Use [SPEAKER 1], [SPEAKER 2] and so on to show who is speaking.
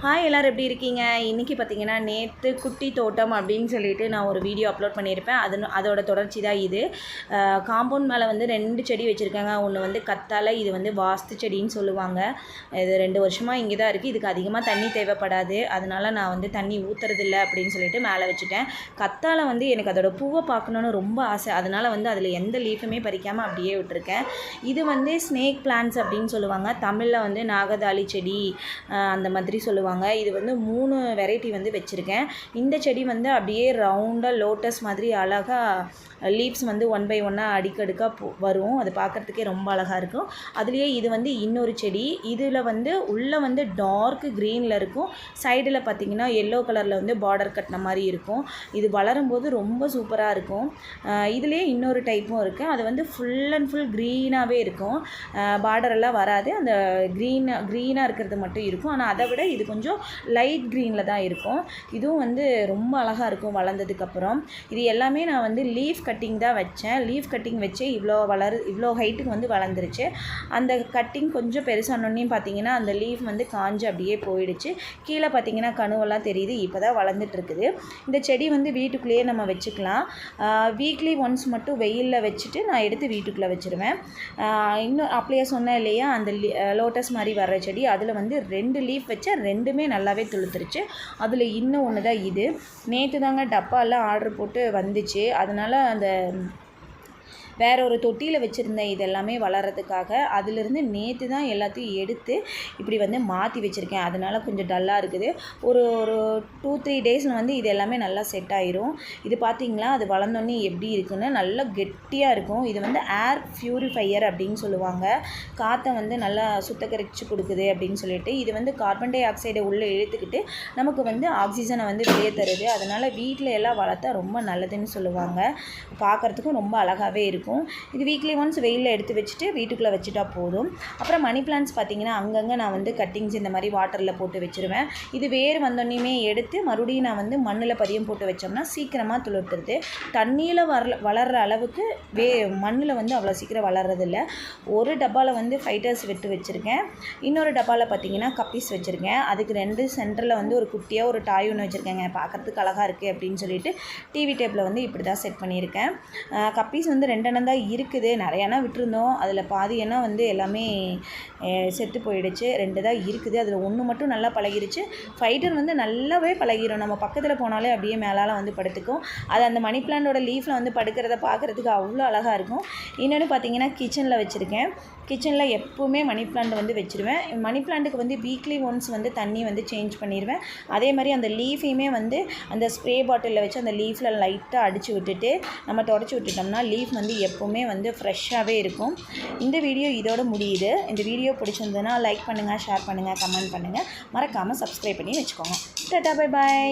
[SPEAKER 1] Hi எல்லோரும் எப்படி இருக்கீங்க? இன்றைக்கி பார்த்தீங்கன்னா நேற்று குட்டி தோட்டம் அப்படின்னு சொல்லிட்டு நான் ஒரு வீடியோ அப்லோட் பண்ணியிருப்பேன். அதோட தொடர்ச்சி தான் இது. காம்பவுண்ட் மேலே வந்து 2 செடி வச்சுருக்காங்க. ஒன்று வந்து கத்தாழை, இது வந்து வாஸ்து செடின்னு சொல்லுவாங்க. இது 2 வருஷமாக இங்கே தான் இருக்குது. இதுக்கு அதிகமாக தண்ணி தேவைப்படாது. அதனால் நான் வந்து தண்ணி ஊற்றுறதில்ல அப்படின்னு சொல்லிட்டு மேலே வச்சுட்டேன். கத்தாழை வந்து எனக்கு அதோடய பூவை பார்க்கணுன்னு ரொம்ப ஆசை. அதனால் வந்து அதில் எந்த லீஃபுமே பறிக்காமல் அப்படியே விட்டுருக்கேன். இது வந்து ஸ்னேக் பிளான்ட்ஸ் அப்படின்னு சொல்லுவாங்க. தமிழில் வந்து நாகதாளி செடி அந்த மாதிரி சொல்லுவாங்க. இது வந்து 3 வெரைட்டி வந்து வச்சுருக்கேன். இந்த செடி வந்து அப்படியே ரவுண்டாக லோட்டஸ் மாதிரி அழகாக லீவ்ஸ் வந்து 1 by 1 அடுக்கடுக்காக வரும். அது பார்க்குறதுக்கே ரொம்ப அழகாக இருக்கும். அதுலேயே இது வந்து இன்னொரு செடி. இதில் வந்து உள்ளே வந்து டார்க் க்ரீனில் இருக்கும். சைடில் பார்த்திங்கன்னா எல்லோ கலரில் வந்து பார்டர் கட்டின மாதிரி இருக்கும். இது வளரும்போது ரொம்ப சூப்பராக இருக்கும். இதுலேயே இன்னொரு டைப்பும் இருக்குது. அது வந்து ஃபுல் அண்ட் ஃபுல் க்ரீனாகவே இருக்கும். பார்டரெல்லாம் வராது. அந்த க்ரீனாக இருக்கிறது மட்டும் இருக்கும். ஆனால் அதை விட இது கொஞ்சம் லைட் க்ரீனில் தான் இருக்கும். இதுவும் வந்து ரொம்ப அழகாக இருக்கும் வளர்ந்ததுக்கப்புறம். இது எல்லாமே நான் வந்து லீஃப் கட்டிங் தான் வச்சேன். லீஃப் கட்டிங் வச்சு இவ்வளோ ஹைட்டுக்கு வந்து வளர்ந்துருச்சு. அந்த கட்டிங் கொஞ்சம் பெருசானோன்னையும் பார்த்திங்கன்னா அந்த லீஃப் வந்து காஞ்சு அப்படியே போயிடுச்சு. கீழே பார்த்திங்கன்னா கணுவெல்லாம் தெரியுது. இப்போ தான் வளர்ந்துட்டுருக்குது. இந்த செடி வந்து வீட்டுக்குள்ளேயே நம்ம வச்சுக்கலாம். வீக்லி ஒன்ஸ் மட்டும் வெயிலில் வச்சுட்டு நான் எடுத்து வீட்டுக்குள்ளே வச்சுருவேன். இன்னும் அப்படியே சொன்னேன் இல்லையா, அந்த லோட்டஸ் மாதிரி வர்ற செடி, அதில் வந்து 2 லீஃப் வச்சா 2மே நல்லாவே துளுத்துருச்சு. அதில் இன்னும் ஒன்று தான் இது. நேற்று தாங்க டப்பாலாம் ஆர்டர் போட்டு வந்துச்சு. அதனால் அந்த வேறு ஒரு தொட்டியில் வச்சுருந்தேன் இது எல்லாமே வளர்கிறதுக்காக. அதிலிருந்து நேற்று தான் எல்லாத்தையும் எடுத்து இப்படி வந்து மாற்றி வச்சுருக்கேன். அதனால் கொஞ்சம் டல்லாக இருக்குது. ஒரு 2-3 டேஸில் வந்து இது எல்லாமே நல்லா செட் ஆயிரும். இது பார்த்திங்களா, அது வளர்ந்தோன்னே எப்படி இருக்குன்னு நல்லா கெட்டியாக இருக்கும். இது வந்து ஏர் ப்யூரிஃபையர் அப்படின்னு சொல்லுவாங்க. காற்றை வந்து நல்லா சுத்தகரித்து கொடுக்குது அப்படின்னு சொல்லிட்டு. இது வந்து கார்பன் டை ஆக்சைடை உள்ளே இழுத்துக்கிட்டு நமக்கு வந்து ஆக்சிஜனை வந்து வெளியே தருது. அதனால் வீட்டில் எல்லாம் வளர்த்தா ரொம்ப நல்லதுன்னு சொல்லுவாங்க. பார்க்குறதுக்கும் ரொம்ப அழகாகவே இருக்கும். இது வீக்லி ஒன்ஸ் வெயிலில் எடுத்து வச்சுட்டு வீட்டுக்குள்ளே வச்சுட்டா போதும். அப்புறம் மணி பிளான்ட்ஸ் பார்த்திங்கன்னா அங்கங்கே நான் வந்து கட்டிங்ஸ் இந்த மாதிரி வாட்டரில் போட்டு வச்சுருவேன். இது வேர் வந்தோன்னையுமே எடுத்து மறுபடியும் நான் வந்து மண்ணில் பதியம் போட்டு வச்சோம்னா சீக்கிரமாக துளுர்த்துருது. தண்ணியில் வளர்கிற அளவுக்கு மண்ணில் வந்து அவ்வளோ சீக்கிரம் வளர்றதில்ல. ஒரு டப்பாவில் வந்து ஃபைட்டர்ஸ் விட்டு வச்சுருக்கேன். இன்னொரு டப்பாவில் பார்த்திங்கன்னா கப்பீஸ் வச்சுருக்கேன். அதுக்கு 2 சென்டரில் வந்து ஒரு குட்டியாக ஒரு டாய் ஒன்று வச்சுருக்கேங்க. பார்க்குறதுக்கு அழகாக இருக்குது அப்படின்னு சொல்லிட்டு டிவி டேப்பில் வந்து இப்படி தான் செட் பண்ணியிருக்கேன். கப்பீஸ் வந்து 2 தான் இருக்குது. நிறையானா விட்டுருந்தோம். அதில் பாதி எண்ணா வந்து எல்லாமே செத்து போயிடுச்சு. 2 தான் இருக்குது. அதில் 1 மட்டும் நல்லா பழகிருச்சு. ஃபைட்டர் வந்து நல்லாவே பழகிடும். நம்ம பக்கத்தில் போனாலே அப்படியே மேலால் வந்து படுத்துக்கும். அது அந்த மணி பிளான்ட்டோட லீஃபில் வந்து படுக்கிறத பார்க்குறதுக்கு அவ்வளோ அழகாக இருக்கும். இன்னொன்று பார்த்திங்கன்னா கிச்சனில் வச்சுருக்கேன். கிச்சனில் எப்போவுமே மணி பிளான்ட் வந்து வச்சுருவேன். மணி பிளான்ட்டுக்கு வந்து வீக்லி ஒன்ஸ் வந்து தண்ணி வந்து சேஞ்ச் பண்ணிடுவேன். அதே மாதிரி அந்த லீஃபையுமே வந்து அந்த ஸ்ப்ரே பாட்டிலில் வச்சு அந்த லீஃபில் லைட்டாக அடித்து விட்டுட்டு நம்ம தொடச்சி விட்டுட்டோம்னா லீஃப் வந்து எப்போவுமே வந்து ஃப்ரெஷ்ஷாகவே இருக்கும். இந்த வீடியோ இதோட முடியுது. இந்த வீடியோ பிடிச்சிருந்ததுன்னா லைக் பண்ணுங்கள், ஷேர் பண்ணுங்கள், கமெண்ட் பண்ணுங்கள். மறக்காமல் சப்ஸ்கிரைப் பண்ணி வச்சுக்கோங்க. Tata, bye bye.